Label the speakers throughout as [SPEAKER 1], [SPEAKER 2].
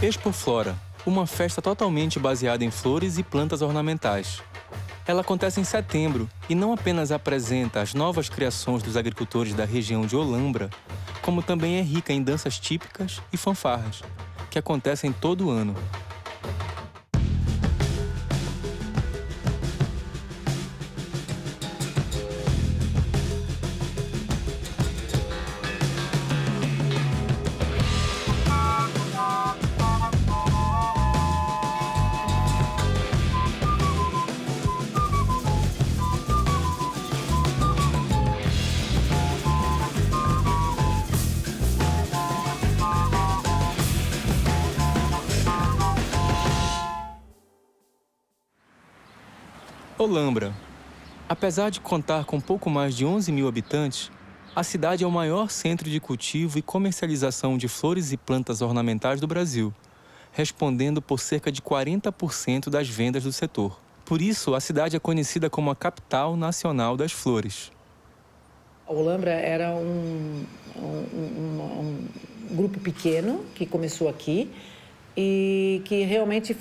[SPEAKER 1] Expoflora, uma festa totalmente baseada em flores e plantas ornamentais. Ela acontece em setembro e não apenas apresenta as novas criações dos agricultores da região de Olambra, como também é rica em danças típicas e fanfarras, que acontecem todo ano. Olambra. Apesar de contar com pouco mais de 11 mil habitantes, a cidade é o maior centro de cultivo e comercialização de flores e plantas ornamentais do Brasil, respondendo por cerca de 40% das vendas do setor. Por isso, a cidade é conhecida como a capital nacional das flores.
[SPEAKER 2] A Olambra era um grupo pequeno que começou aqui e que realmente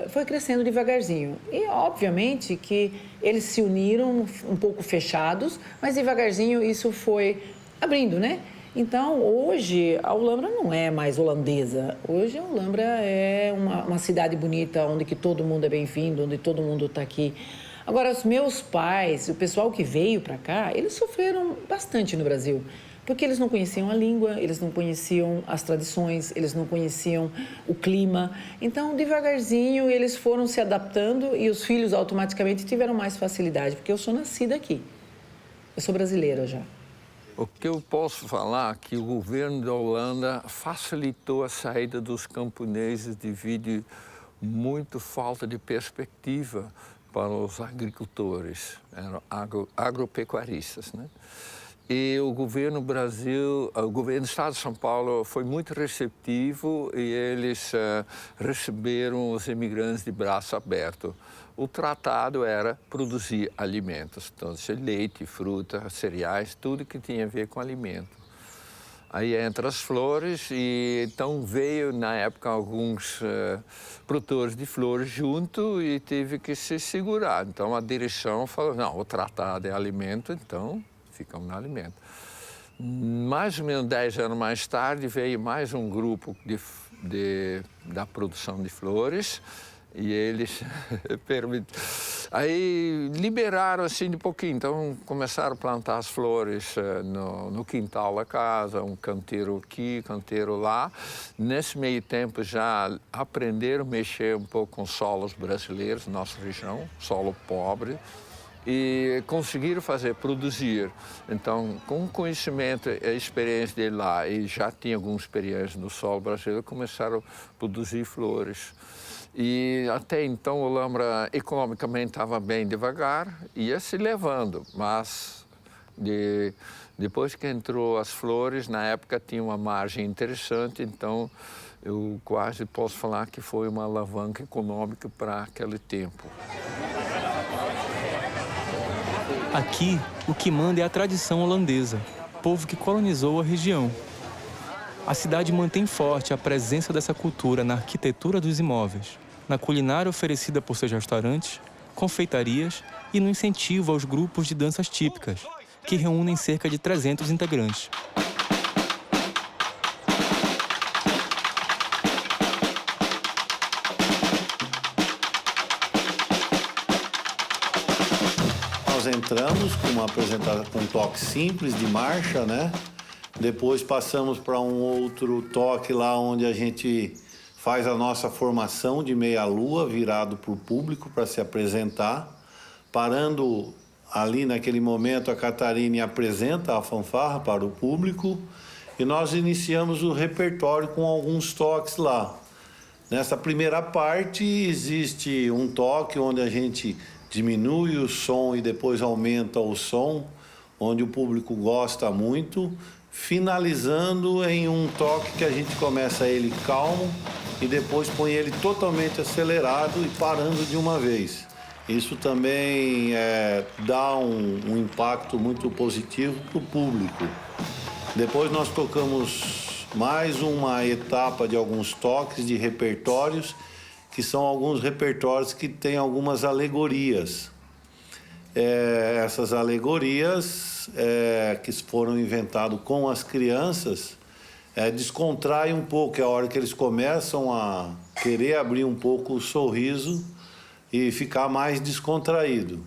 [SPEAKER 2] foi crescendo devagarzinho. E, obviamente, que eles se uniram um pouco fechados, mas devagarzinho isso foi abrindo, né? Então, hoje, a Olambra não é mais holandesa. Hoje, a Olambra é uma cidade bonita, onde que todo mundo é bem-vindo, onde todo mundo está aqui. Agora, os meus pais, o pessoal que veio para cá, eles sofreram bastante no Brasil, porque eles não conheciam a língua, eles não conheciam as tradições, eles não conheciam o clima. Então, devagarzinho, eles foram se adaptando e os filhos automaticamente tiveram mais facilidade, porque eu sou nascida aqui. Eu sou brasileira já.
[SPEAKER 3] O que eu posso falar é que o governo da Holanda facilitou a saída dos camponeses devido muito falta de perspectiva para os agricultores, eram agropecuaristas, né? E o governo do Estado de São Paulo foi muito receptivo e eles receberam os imigrantes de braço aberto. O tratado era produzir alimentos, então leite, fruta, cereais, tudo que tinha a ver com alimento. Aí entra as flores e então veio na época alguns produtores de flores junto e teve que se segurar. Então a direção falou, não, o tratado é alimento, então ficam no alimento. Mais ou menos 10 anos mais tarde veio mais um grupo da produção de flores e eles aí liberaram assim de pouquinho, então começaram a plantar as flores no quintal da casa, um canteiro aqui, canteiro lá. Nesse meio tempo já aprenderam a mexer um pouco com solos brasileiros, nossa região, solo pobre, e conseguiram produzir. Então, com o conhecimento e a experiência dele lá, e já tinha alguma experiência no solo brasileiro, começaram a produzir flores. E até então, Olambra economicamente estava bem devagar, ia se levando, mas depois que entrou as flores, na época tinha uma margem interessante, então eu quase posso falar que foi uma alavanca econômica para aquele tempo.
[SPEAKER 1] Aqui, o que manda é a tradição holandesa, povo que colonizou a região. A cidade mantém forte a presença dessa cultura na arquitetura dos imóveis, na culinária oferecida por seus restaurantes, confeitarias e no incentivo aos grupos de danças típicas, que reúnem cerca de 300 integrantes.
[SPEAKER 4] Nós entramos com uma apresentação com um toque simples de marcha, né? Depois passamos para um outro toque lá onde a gente faz a nossa formação de meia-lua virado para o público para se apresentar. Parando ali naquele momento, a Catarine apresenta a fanfarra para o público e nós iniciamos o repertório com alguns toques lá. Nessa primeira parte existe um toque onde a gente diminui o som e depois aumenta o som, onde o público gosta muito, finalizando em um toque que a gente começa ele calmo e depois põe ele totalmente acelerado e parando de uma vez. Isso também dá um impacto muito positivo para o público. Depois nós tocamos mais uma etapa de alguns toques de repertórios, que são alguns repertórios que têm algumas alegorias. Essas alegorias que foram inventadas com as crianças descontrai um pouco, é a hora que eles começam a querer abrir um pouco o sorriso e ficar mais descontraído.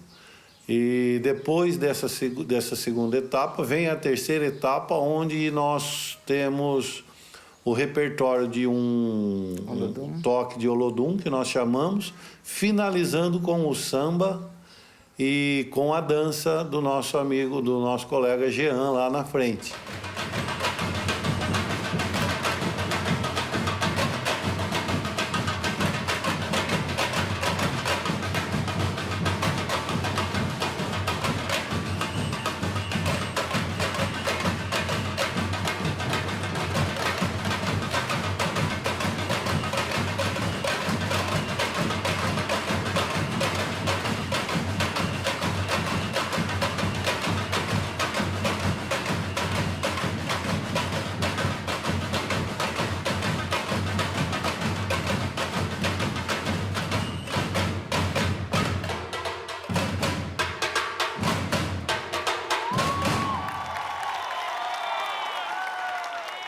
[SPEAKER 4] E depois dessa segunda etapa, vem a terceira etapa, onde nós temos o repertório de um toque de Olodum, que nós chamamos, finalizando com o samba e com a dança do nosso amigo, do nosso colega Jean lá na frente.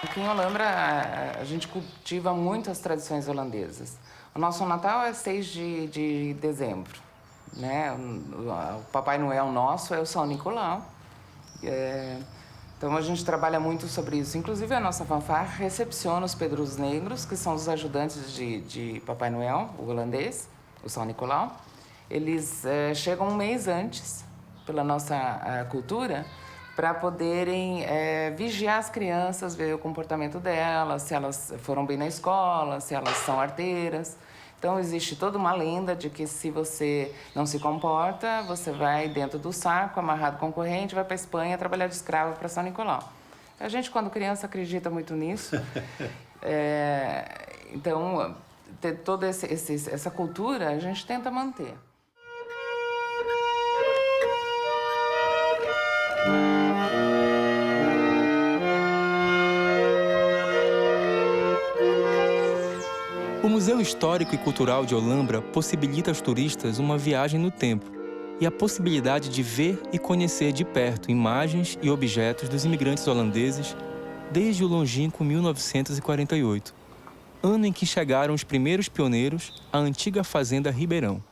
[SPEAKER 5] Aqui em Olambra, a gente cultiva muito as tradições holandesas. O nosso Natal é 6 de dezembro, né? O Papai Noel nosso é o São Nicolau. Então, a gente trabalha muito sobre isso. Inclusive, a nossa fanfarra recepciona os Pedros Negros, que são os ajudantes de Papai Noel, o holandês, o São Nicolau. Eles chegam um mês antes, pela nossa cultura, para poderem vigiar as crianças, ver o comportamento delas, se elas foram bem na escola, se elas são arteiras. Então, existe toda uma lenda de que se você não se comporta, você vai dentro do saco, amarrado com corrente, vai para a Espanha trabalhar de escravo para São Nicolau. A gente, quando criança, acredita muito nisso. Então, ter toda essa cultura, a gente tenta manter.
[SPEAKER 1] O Museu Histórico e Cultural de Olambra possibilita aos turistas uma viagem no tempo e a possibilidade de ver e conhecer de perto imagens e objetos dos imigrantes holandeses desde o longínquo 1948, ano em que chegaram os primeiros pioneiros à antiga fazenda Ribeirão.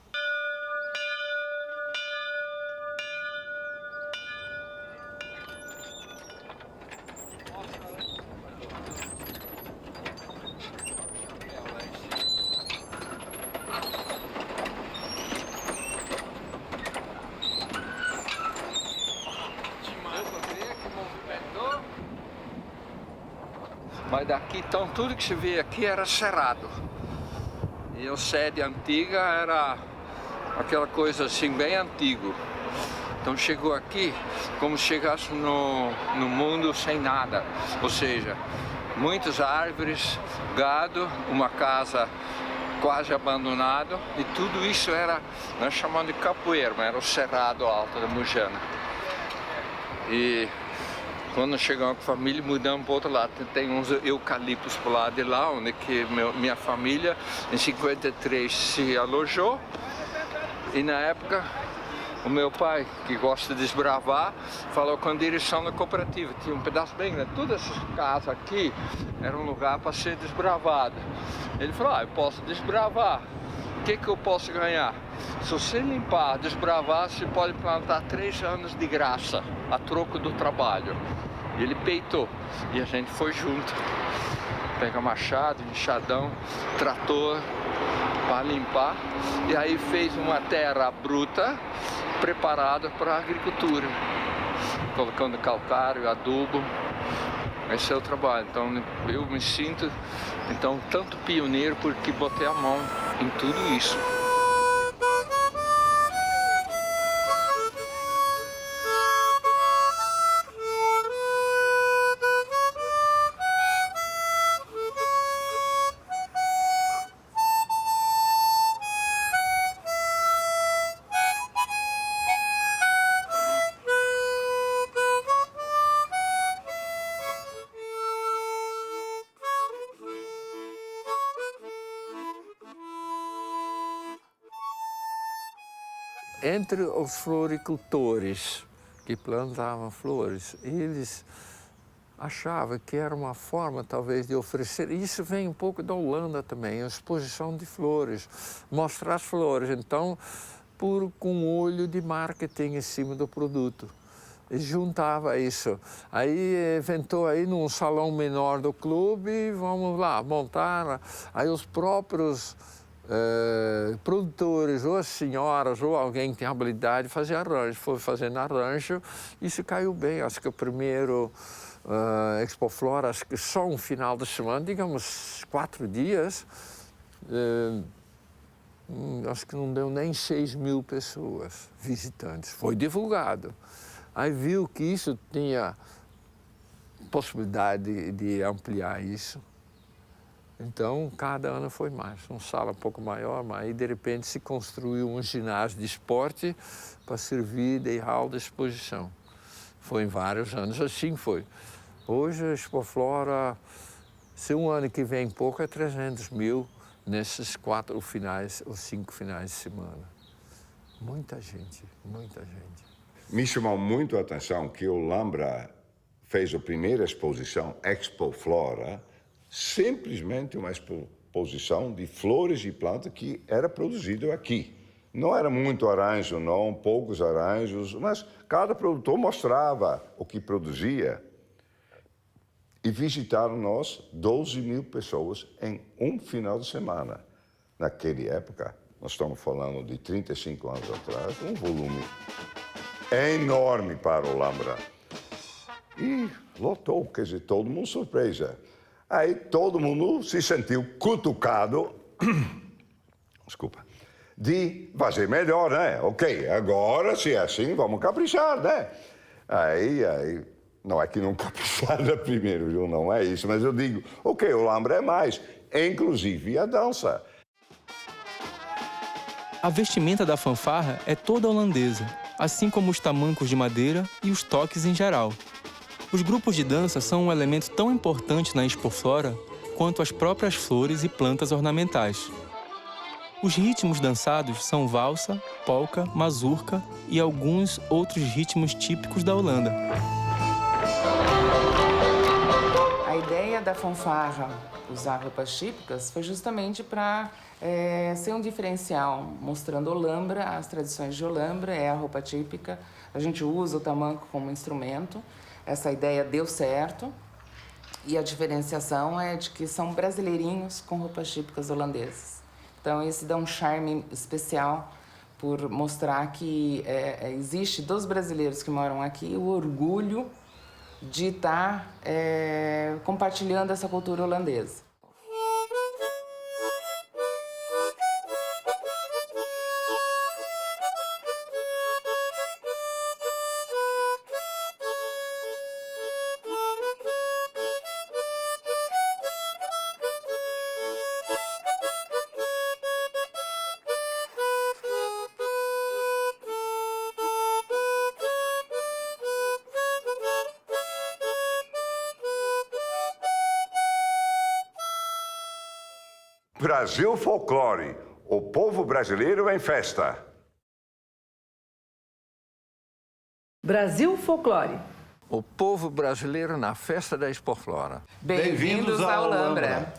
[SPEAKER 3] Mas daqui, então, tudo que se vê aqui era cerrado. E a sede antiga era aquela coisa assim, bem antigo. Então chegou aqui como se chegasse no mundo sem nada. Ou seja, muitas árvores, gado, uma casa quase abandonada. E tudo isso era, nós chamamos de capoeira, mas era o cerrado alto da Mujana. E quando chegamos com a família, mudamos para o outro lado. Tem uns eucaliptos para o lado de lá, onde que minha família, em 53, se alojou. E na época, o meu pai, que gosta de desbravar, falou com a direção da cooperativa. Tinha um pedaço bem grande. Todas essas casas aqui eram um lugar para ser desbravado. Ele falou, eu posso desbravar. O que eu posso ganhar? Se você limpar, desbravar, você pode plantar 3 anos de graça, a troco do trabalho. Ele peitou e a gente foi junto. Pega machado, enxadão, trator para limpar. E aí fez uma terra bruta, preparada para a agricultura. Colocando calcário, adubo. Esse é o trabalho. Então eu me sinto tanto pioneiro porque botei a mão em tudo isso. entre os floricultores que plantavam flores, eles achavam que era uma forma, talvez, de oferecer. Isso vem um pouco da Holanda também, a exposição de flores, mostrar as flores. Então, com olho de marketing em cima do produto. E juntava isso. Aí inventou aí num salão menor do clube, vamos lá, montar. Aí os próprios produtores, ou as senhoras, ou alguém que tem habilidade, fazer arranjo. Foi fazendo arranjo, isso caiu bem. Acho que o primeiro Expo Flora, acho que só um final de semana, digamos 4 dias, acho que não deu nem 6.000 pessoas visitantes. Foi divulgado. Aí viu que isso tinha possibilidade de ampliar isso. Então, cada ano foi mais. Uma sala um pouco maior, mas aí, de repente, se construiu um ginásio de esporte para servir de hall de exposição. Foi em vários anos, assim foi. Hoje, a Expo Flora, se um ano que vem pouco, é 300.000 nesses 4 finais ou 5 finais de semana. Muita gente, muita gente.
[SPEAKER 6] Me chamou muito a atenção que o Lambra fez a primeira exposição, Expo Flora, simplesmente uma exposição de flores e plantas que era produzido aqui. Não era muito arranjo, não, poucos arranjos, mas cada produtor mostrava o que produzia. E visitaram nós 12.000 pessoas em um final de semana. Naquela época, nós estamos falando de 35 anos atrás, um volume enorme para o Lambra. E lotou, quer dizer, todo mundo surpresa. Aí todo mundo se sentiu cutucado, desculpa, de fazer melhor, né? Ok, agora, se é assim, vamos caprichar, né? Aí, não é que não capricharam primeiro, viu? Não é isso, mas eu digo, ok, o Lambra é mais, inclusive a dança.
[SPEAKER 1] A vestimenta da fanfarra é toda holandesa, assim como os tamancos de madeira e os toques em geral. Os grupos de dança são um elemento tão importante na Expo Flora quanto as próprias flores e plantas ornamentais. Os ritmos dançados são valsa, polca, mazurca e alguns outros ritmos típicos da Holanda.
[SPEAKER 5] A ideia da fanfarra usar roupas típicas foi justamente para ser um diferencial, mostrando Olambra, as tradições de Olambra, é a roupa típica. A gente usa o tamanco como instrumento. Essa ideia deu certo. E a diferenciação é de que são brasileirinhos com roupas típicas holandesas. Então, isso dá um charme especial por mostrar que existe dos brasileiros que moram aqui o orgulho de estar compartilhando essa cultura holandesa.
[SPEAKER 6] Brasil Folclore, o povo brasileiro em festa.
[SPEAKER 2] Brasil Folclore.
[SPEAKER 3] O povo brasileiro na festa da Expo Flora.
[SPEAKER 5] Bem-vindos à Olambra.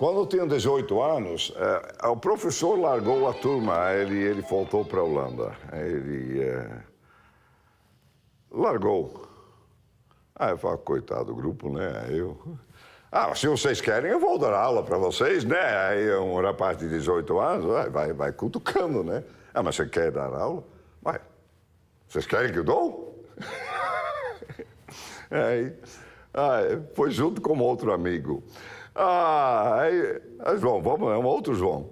[SPEAKER 6] Quando eu tinha 18 anos, o professor largou a turma, ele voltou para a Holanda. Ele largou. Eu falei, coitado do grupo, né? Se vocês querem, eu vou dar aula para vocês, né? Aí um rapaz de 18 anos vai cutucando, né? Mas você quer dar aula? Vai. Vocês querem que eu dou? Foi junto com outro amigo. João, vamos, é um outro João.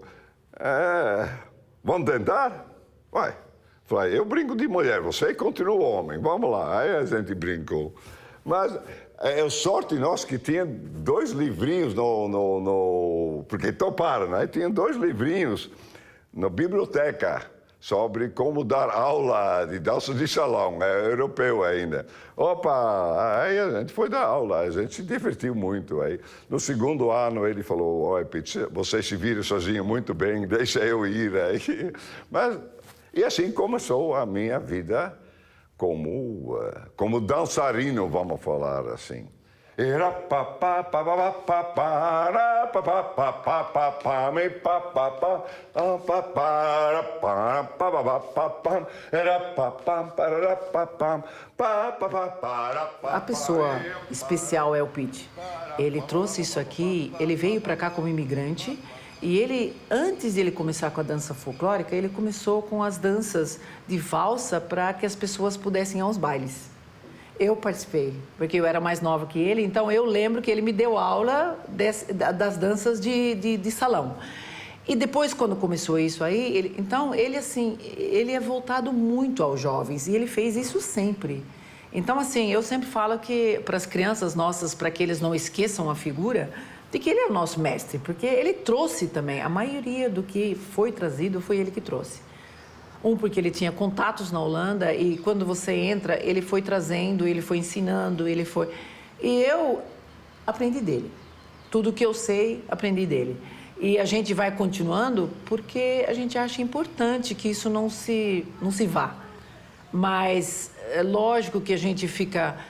[SPEAKER 6] Vamos tentar? Vai. Falei, eu brinco de mulher, você continua homem, vamos lá. Aí a gente brincou. Mas é sorte nossa que tinha 2 livrinhos porque toparam, né? Tinha 2 livrinhos na biblioteca sobre como dar aula de dança de salão, europeu ainda. Aí a gente foi dar aula, a gente se divertiu muito. Aí. No 2º ano ele falou, olha, Pete, você se vira sozinho muito bem, deixa eu ir. Aí. E assim começou a minha vida como dançarino, vamos falar assim. Era
[SPEAKER 2] A pessoa especial é o Pete. Ele trouxe isso aqui, ele veio para cá como imigrante e ele, antes de ele começar com a dança folclórica, ele começou com as danças de valsa para que as pessoas pudessem ir aos bailes. Eu participei, porque eu era mais nova que ele, então eu lembro que ele me deu aula das danças de salão. E depois, quando começou isso aí, ele é voltado muito aos jovens e ele fez isso sempre. Então, assim, eu sempre falo que para as crianças nossas, para que eles não esqueçam a figura, de que ele é o nosso mestre, porque ele trouxe também, a maioria do que foi trazido foi ele que trouxe. Porque ele tinha contatos na Holanda e quando você entra, ele foi trazendo, ele foi ensinando, E eu aprendi dele. Tudo que eu sei, aprendi dele. E a gente vai continuando porque a gente acha importante que isso não se vá. Mas é lógico que a gente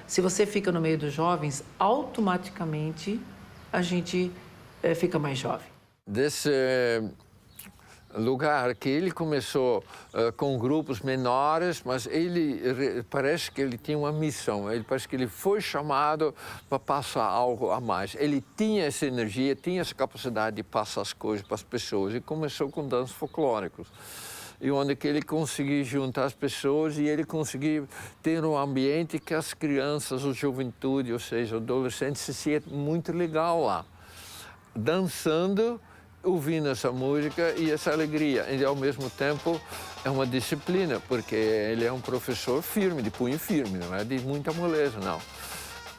[SPEAKER 2] se você fica no meio dos jovens, automaticamente a gente fica mais jovem.
[SPEAKER 3] Desse lugar que ele começou com grupos menores, mas ele parece que ele tinha uma missão, parece que ele foi chamado para passar algo a mais. Ele tinha essa energia, tinha essa capacidade de passar as coisas para as pessoas e começou com danças folclóricas. E onde que ele conseguiu juntar as pessoas e ele conseguiu ter um ambiente que as crianças, a juventude, ou seja, adolescentes, se sentem muito legal lá, dançando, ouvindo essa música e essa alegria. E, ao mesmo tempo, é uma disciplina, porque ele é um professor firme, de punho firme, não é de muita moleza, não.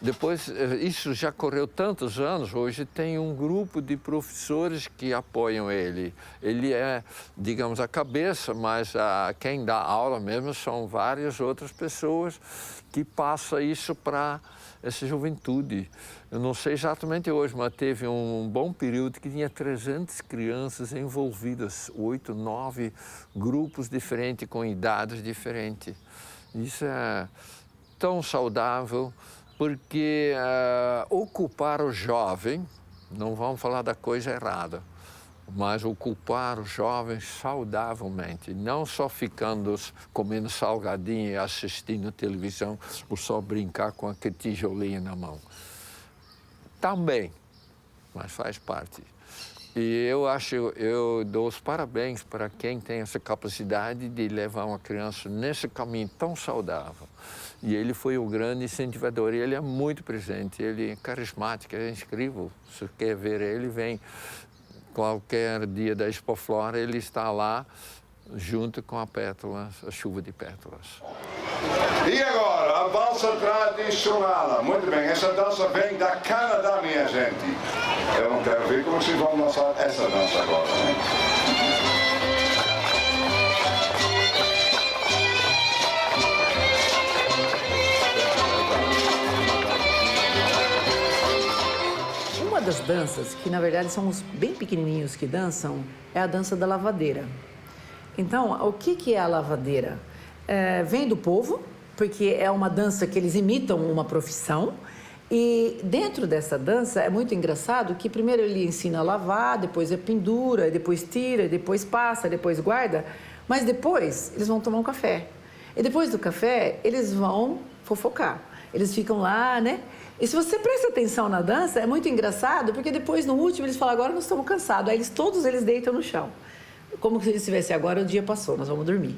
[SPEAKER 3] Depois, isso já correu tantos anos, hoje tem um grupo de professores que apoiam ele. Ele é, digamos, a cabeça, mas quem dá aula mesmo são várias outras pessoas que passam isso para essa juventude. Eu não sei exatamente hoje, mas teve um bom período que tinha 300 crianças envolvidas, 8, 9 grupos diferentes, com idades diferentes. Isso é tão saudável, porque ocupar o jovem, não vamos falar da coisa errada, mas ocupar os jovens saudavelmente, não só ficando comendo salgadinho e assistindo televisão, ou só brincar com aquele tijolinho na mão. Também, mas faz parte. E eu dou os parabéns para quem tem essa capacidade de levar uma criança nesse caminho tão saudável. E ele foi o grande incentivador, e ele é muito presente, ele é carismático, é incrível. Se quer ver ele, vem qualquer dia da Expo Flora, ele está lá junto com a chuva de pétalas.
[SPEAKER 6] E agora, a valsa tradicional. Muito bem, essa dança vem da Canadá, minha gente. Eu não quero ver como vocês vão dançar essa dança agora, né?
[SPEAKER 2] Uma das danças, que na verdade são os bem pequenininhos que dançam, é a dança da lavadeira. Então, o que é a lavadeira? Vem do povo, porque é uma dança que eles imitam uma profissão E dentro dessa dança é muito engraçado que primeiro ele ensina a lavar, depois pendura, depois tira, depois passa, depois guarda, mas depois eles vão tomar um café. E depois do café eles vão fofocar. Eles ficam lá, né? E se você presta atenção na dança, é muito engraçado, porque depois no último eles falam, agora nós estamos cansados. Aí todos eles deitam no chão. Como se eles estivessem, agora o dia passou, nós vamos dormir.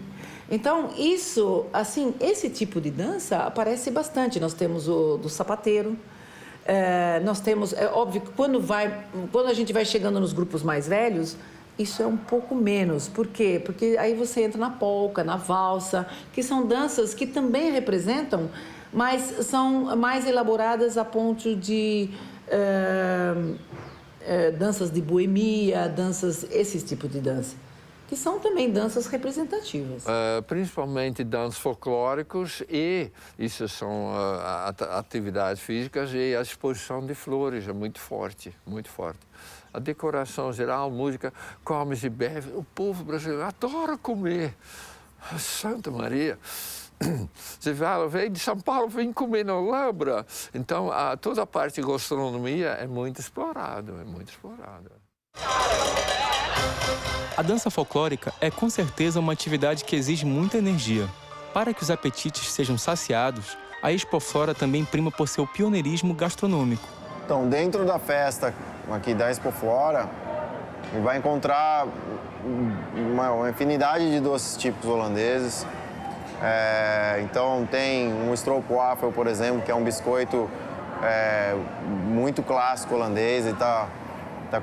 [SPEAKER 2] Então, isso, assim, esse tipo de dança aparece bastante. Nós temos o do sapateiro, nós temos, é óbvio que quando a gente vai chegando nos grupos mais velhos, isso é um pouco menos. Por quê? Porque aí você entra na polca, na valsa, que são danças que também representam, mas são mais elaboradas a ponto de danças de boemia, esses tipos de dança, que são também danças representativas.
[SPEAKER 3] Principalmente danças folclóricos e isso são atividades físicas e a exposição de flores é muito forte, muito forte. A decoração geral, música, come e bebe. O povo brasileiro adora comer. Santa Maria. Você vem de São Paulo, vem comer na Alhambra. Então, toda a parte de gastronomia é muito explorada,
[SPEAKER 1] A dança folclórica é com certeza uma atividade que exige muita energia. Para que os apetites sejam saciados, a Expoflora também prima por seu pioneirismo gastronômico.
[SPEAKER 7] Então, dentro da festa aqui da Expoflora, vai encontrar uma infinidade de doces típicos holandeses. Então, tem um stroopwafel, por exemplo, que é um biscoito muito clássico holandês e está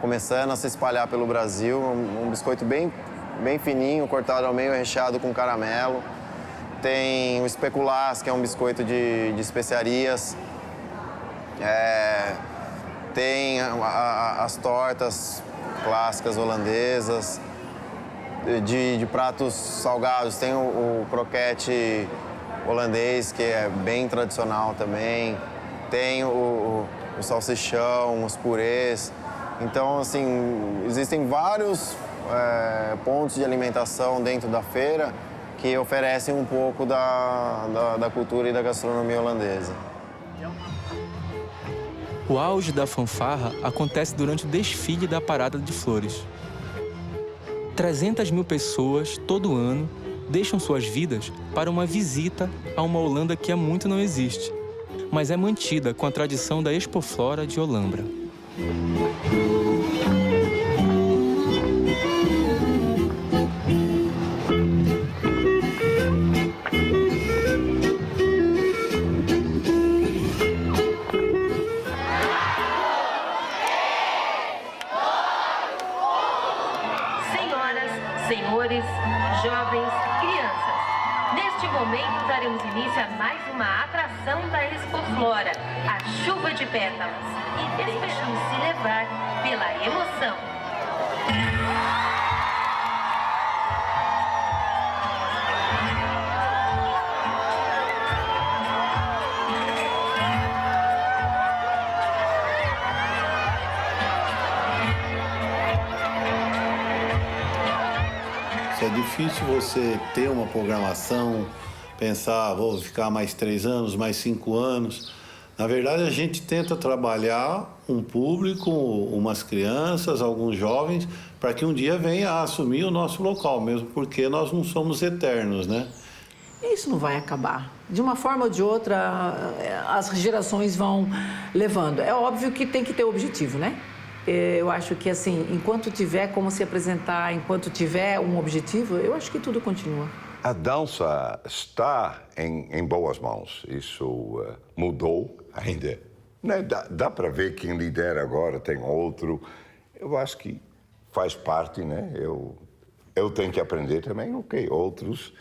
[SPEAKER 7] começando a se espalhar pelo Brasil. Um biscoito bem fininho, cortado ao meio, recheado com caramelo. Tem o speculaas, que é um biscoito de especiarias. Tem as tortas clássicas holandesas. De pratos salgados, tem o croquete holandês, que é bem tradicional também. Tem o salsichão, os purês. Então, assim, existem vários pontos de alimentação dentro da feira que oferecem um pouco da cultura e da gastronomia holandesa.
[SPEAKER 1] O auge da fanfarra acontece durante o desfile da Parada de Flores. 300 mil pessoas, todo ano, deixam suas vidas para uma visita a uma Holanda que há muito não existe, mas é mantida com a tradição da Expoflora de Olambra.
[SPEAKER 8] Senhores, jovens, crianças, neste momento daremos início a mais uma atração da Expoflora, a chuva de pétalas. E deixem-se levar pela emoção.
[SPEAKER 4] É difícil você ter uma programação, pensar, vou ficar mais 3 anos, mais 5 anos. Na verdade, a gente tenta trabalhar um público, umas crianças, alguns jovens, para que um dia venha a assumir o nosso local, mesmo porque nós não somos eternos, né?
[SPEAKER 2] Isso não vai acabar. De uma forma ou de outra, as gerações vão levando. É óbvio que tem que ter objetivo, né? Eu acho que, assim, enquanto tiver como se apresentar, enquanto tiver um objetivo, eu acho que tudo continua.
[SPEAKER 6] A dança está em boas mãos. Isso mudou ainda. Né? Dá para ver quem lidera agora, tem outro. Eu acho que faz parte, né? Eu tenho que aprender também, ok, outros.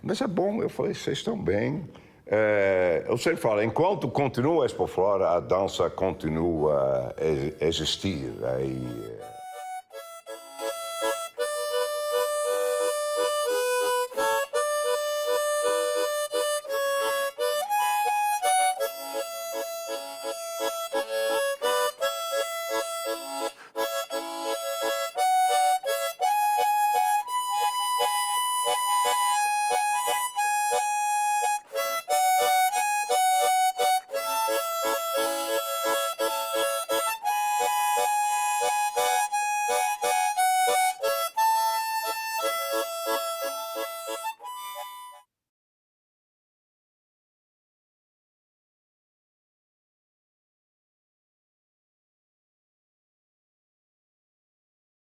[SPEAKER 6] Mas é bom, eu falei, vocês estão bem. Eu sempre falo, enquanto continua a Expoflora, a dança continua a existir. Aí,